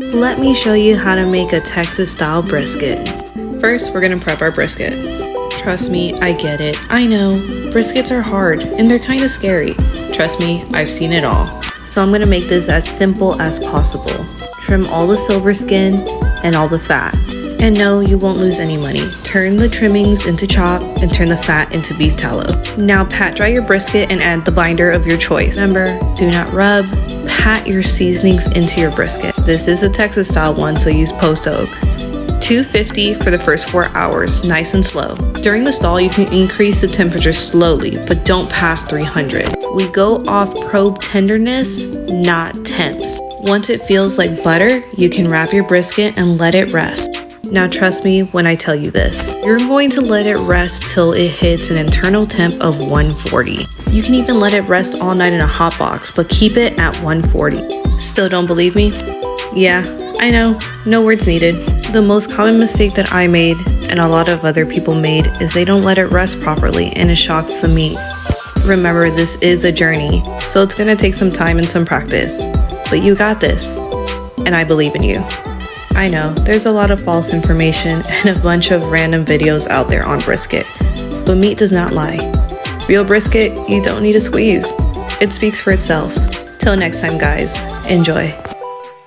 Let me show you how to make a Texas style brisket. First, we're gonna prep our brisket. Trust me, I get it. I know, briskets are hard and they're kind of scary. Trust me, I've seen it all. So I'm gonna make this as simple as possible. Trim all the silver skin and all the fat. And no, you won't lose any money. Turn the trimmings into chop and turn the fat into beef tallow. Now pat dry your brisket and add the binder of your choice. Remember, do not rub. Pat your seasonings into your brisket. This is a Texas style one, so use post oak. 250 for the first 4 hours, nice and slow. During the stall, you can increase the temperature slowly, but don't pass 300. We go off probe tenderness, not temps. Once it feels like butter, you can wrap your brisket and let it rest. Now trust me when I tell you this. You're going to let it rest till it hits an internal temp of 140. You can even let it rest all night in a hot box, but keep it at 140. Still don't believe me? Yeah, I know, no words needed. The most common mistake that I made, and a lot of other people made, is they don't let it rest properly and it shocks the meat. Remember, this is a journey, so it's gonna take some time and some practice. But you got this, and I believe in you. I know, there's a lot of false information and a bunch of random videos out there on brisket, but meat does not lie. Real brisket, you don't need a squeeze. It speaks for itself. Till next time, guys, enjoy.